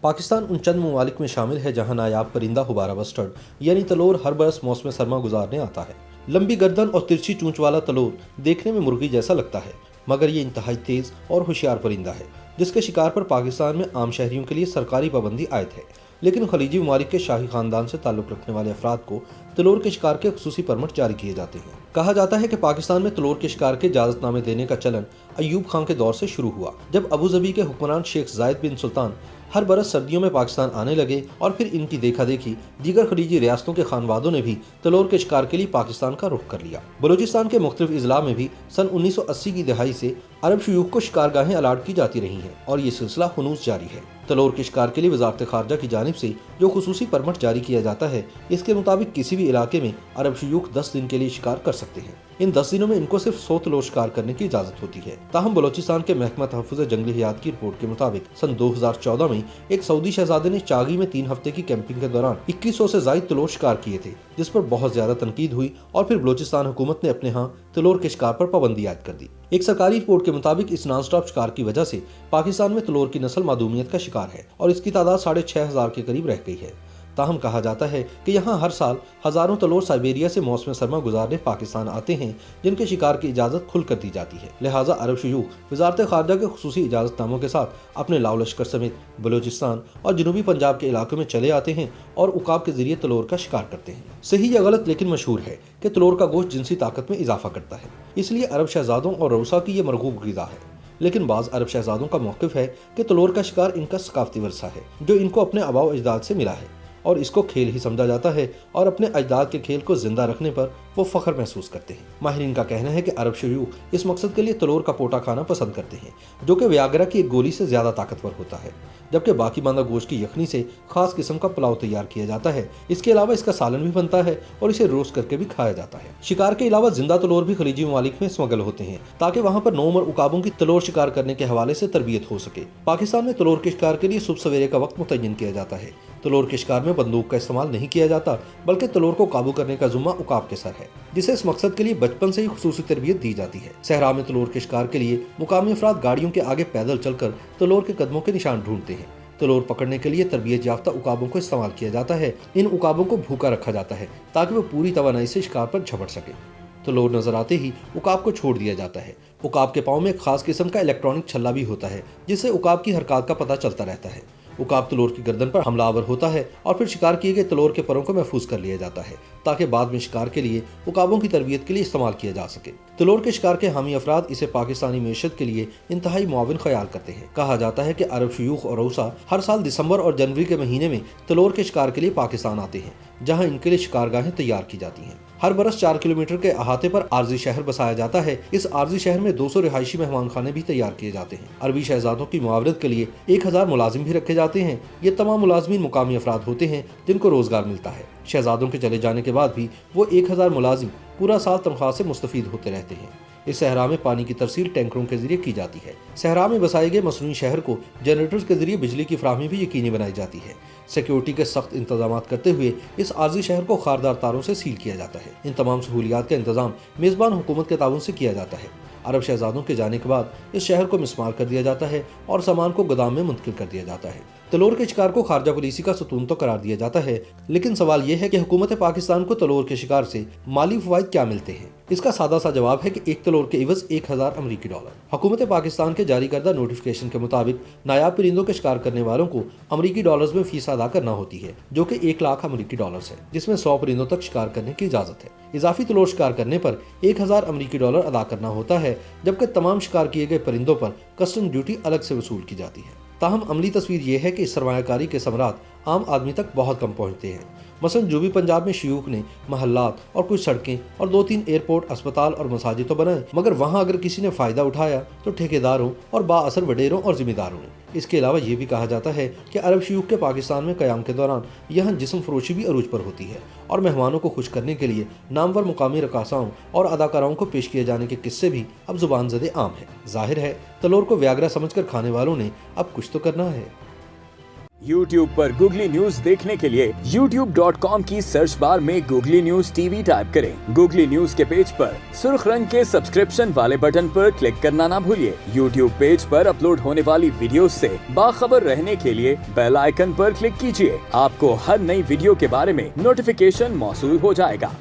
पाकिस्तान उन चंद ममालिक में शामिल है जहां नायाब परिंदा हुबारा बस्टर्ड यानी तलोर हर बरस मौसम सरमा गुजारने आता है। लंबी गर्दन और तिरछी चूंच वाला तलोर देखने में मुर्गी जैसा लगता है, मगर ये इंतहाई तेज और होशियार परिंदा है जिसके शिकार पर पाकिस्तान में आम शहरियों के लिए सरकारी पाबंदी आयद है। लेकिन खलीजी ममालिक के शाही खानदान से ताल्लुक रखने वाले अफराद को तलोर के शिकार के खुसूसी परमिट जारी किए जाते हैं। कहा जाता है कि पाकिस्तान में तलोर के शिकार के इजाजतनामे देने का चलन अयूब खान के दौर से शुरू हुआ, जब अबू ज़बी के हुक्मरान शेख जायद बिन सुल्तान हर बरस सर्दियों में पाकिस्तान आने लगे और फिर इनकी देखा देखी दीगर खलीजी रियासतों के खानवादों ने भी तलोर के शिकार के लिए पाकिस्तान का रुख कर लिया। बलूचिस्तान के मुख्तलिफ अजला में भी सन 1980 की दहाई से अरब शयूख को शिकारगाहें अलाट की जाती रही हैं और ये सिलसिला खुनूस जारी है। तलोर के शिकार के लिए वजारत खारजा की जानिब से जो खुसूसी परमिट जारी किया जाता है, इसके मुताबिक किसी भी इलाके में अरब शयूख 10 दिन के लिए शिकार कर सकते हैं। इन 10 दिनों में इनको सिर्फ 100 तलोर शिकार करने की इजाजत होती है। ताहम बलोचिस्तान के महकमा तहफ़्फ़ुज़ जंगली हयात की रिपोर्ट के मुताबिक सन 2014 में एक सऊदी शहजादे ने चागी में 3 हफ्ते की कैंपिंग के दौरान 2100 से ज़ायद तलोर शिकार किए थे, जिस पर बहुत ज्यादा तनकीद हुई और फिर बलोचिस्तान हुकूमत ने अपने यहाँ तलोर के शिकार पर पाबंदी आयद कर दी। एक सरकारी रिपोर्ट के मुताबिक इस नॉन स्टॉप शिकार की वजह से पाकिस्तान में तलोर की नस्ल मादूमियत का शिकार है और इसकी तादाद 6500 के करीब रह गई है। ताहम कहा जाता है कि यहाँ हर साल हजारों तलोर साइबेरिया से मौसम सरमा गुजारने पाकिस्तान आते हैं, जिनके शिकार की इजाज़त खुल कर दी जाती है। लिहाजा अरब शयूख वजारत खारजा के खुसूसी इजाज़तनामों के साथ अपने लाव लश्कर समेत बलूचिस्तान और जनूबी पंजाब के इलाकों में चले आते हैं और उकाब के जरिए तलोर का शिकार करते हैं। सही या गलत, लेकिन मशहूर है कि तलोर का गोश्त जिनसी ताकत में इजाफा करता है, इसलिए अरब शहजादों और रऊसा की ये मरगूब ग़िज़ा है। लेकिन बाज़ अरब शहजादों का मौक़िफ़ है कि तलोर का शिकार इनका सकाफ़ती वरसा है जो इनको अपने आबा व अजदाद से मिला है और इसको खेल ही समझा जाता है और अपने अजदाद के खेल को जिंदा रखने पर वो फख्र महसूस करते हैं। माहिरीन का कहना है कि अरब शयूख इस मकसद के लिए तलोर का पोटा खाना पसंद करते हैं, जो कि व्यागरा की एक गोली से ज्यादा ताकतवर होता है, जबकि बाकी बांदा गोश्त की यखनी से खास किस्म का पुलाव तैयार किया जाता है। इसके अलावा इसका सालन भी बनता है और इसे रोस्ट करके भी खाया जाता है। शिकार के अलावा जिंदा तलोर भी खलीजी ममालिक में स्मगल होते हैं ताकि वहाँ पर नौउम्र उकाबों की तलोर शिकार करने के हवाले से तरबियत हो सके। पाकिस्तान में तलोर के शिकार के लिए सुबह सवेरे का वक्त मुतय्यन किया जाता है। तलोर के शिकार में बंदूक का इस्तेमाल नहीं किया जाता, बल्कि तलोर को काबू करने का जुम्मा उकाब के सर है, जिसे इस मकसद के लिए बचपन से ही खुसूसी तरबियत दी जाती है। सहरा में तलोर के शिकार के लिए मुकामी अफराद गाड़ियों के आगे पैदल चलकर तलोर के कदमों के निशान ढूंढते हैं। तलोर पकड़ने के लिए तरबियत याफ्ता उकाबों को इस्तेमाल किया जाता है। इन उकाबों को भूखा रखा जाता है ताकि वो पूरी तवानाई से शिकार पर झपट सके। तलोर नजर आते ही उकाब को छोड़ दिया जाता है। उकाब के पाँव में एक खास किस्म का इलेक्ट्रॉनिक छल्ला भी होता है, जिससे उकाब की हरकत का पता चलता रहता है। उकाब तलोर की गर्दन पर हमलावर होता है और फिर शिकार किए गए तलोर के परों को महफूज कर लिया जाता है ताकि बाद में शिकार के लिए उकाबों की तरबियत के लिए इस्तेमाल किया जा सके। तलोर के शिकार के हामी अफराद इसे पाकिस्तानी मैशत के लिए इंतहाई मुआविन ख्याल करते हैं। कहा जाता है कि अरब शयूख और रऊसा हर साल दिसंबर और जनवरी के महीने में तलोर के शिकार के लिए पाकिस्तान आते हैं, जहाँ इनके लिए शिकारगाहें तैयार की जाती हैं। हर बरस 4 किलोमीटर के अहाते पर आर्जी शहर बसाया जाता है। इस आर्जी शहर में 200 रिहायशी मेहमान खाने भी तैयार किए जाते हैं। अरबी शहजादों की मुआवरत के लिए 1000 मुलाजिम भी रखे जाते हैं। ये तमाम मुलाजमीन मुकामी अफराद होते हैं जिनको रोजगार मिलता है। शहजादों के चले जाने के बाद भी वो 1000 मुलाजिम पूरा साल तनख्वाह से मुस्तफीद होते रहते हैं। इस सहरा में पानी की तरसील टैंकरों के जरिए की जाती है। सहरा में बसाए गए मसनूई शहर को जनरेटर्स के जरिए बिजली की फराहमी भी यकीनी बनाई जाती है। सिक्योरिटी के सख्त इंतजाम करते हुए इस आर्जी शहर को खारदार तारों से सील किया जाता है। इन तमाम सहूलियात का इंतजाम मेज़बान हुकूमत के ताउन से किया जाता है। अरब शहजादों के जाने के बाद इस शहर को मिस्मार कर दिया जाता है और सामान को गोदाम में मुंतकिल कर दिया जाता है। तलोर के शिकार को खारजा पॉलिसी का सतून तो करार दिया जाता है, लेकिन सवाल यह है कि हुकूमत पाकिस्तान को तलोर के शिकार से माली फवाइद क्या मिलते हैं। इसका सादा सा जवाब है कि एक तलोर के इवज 1000 अमरीकी डॉलर। हुकूमत पाकिस्तान के जारी करदा नोटिफिकेशन के मुताबिक नायाब परिंदों के शिकार करने वालों को अमरीकी डॉलर्स में फीस अदा करना होती है, जो कि 1 लाख अमरीकी डॉलर्स है, जिसमें 100 परिंदों तक शिकार करने की इजाजत है। इजाफी तलोर शिकार करने पर 1000 अमरीकी डॉलर अदा करना होता है, जबकि तमाम शिकार किए गए परिंदों पर कस्टम ड्यूटी अलग से वसूल की जाती है। ताहम अमली तस्वीर ये है कि इस सरमायाकारी के समरात आम आदमी तक बहुत कम पहुँचते हैं। मसलन जनूबी पंजाब में शयूख ने महल्लात और कुछ सड़कें और 2-3 एयरपोर्ट, अस्पताल और मसाजिद तो बनाए, मगर वहाँ अगर किसी ने फ़ायदा उठाया तो ठेकेदारों और बाअसर वडेरों और जिम्मेदारों ने। इसके अलावा ये भी कहा जाता है कि अरब शयूख के पाकिस्तान में क़याम के दौरान यहाँ जिस्म फरोशी भी अरूज पर होती है और मेहमानों को खुश करने के लिए नामवर मुकामी रकासाओं और अदाकाराओं को पेश किए जाने के किस्से भी अब जुबान ज़दे आम है। जाहिर है तलोर को व्यागरा समझकर खाने वालों ने अब कुछ तो करना है। YouTube पर गूगली न्यूज देखने के लिए youtube.com की सर्च बार में गूगली न्यूज टीवी टाइप करें। गूगली न्यूज के पेज पर सुर्ख रंग के सब्सक्रिप्शन वाले बटन पर क्लिक करना ना भूलिए। YouTube पेज पर अपलोड होने वाली वीडियोस से बाखबर रहने के लिए बेल आइकन पर क्लिक कीजिए। आपको हर नई वीडियो के बारे में नोटिफिकेशन मौसूल हो जाएगा।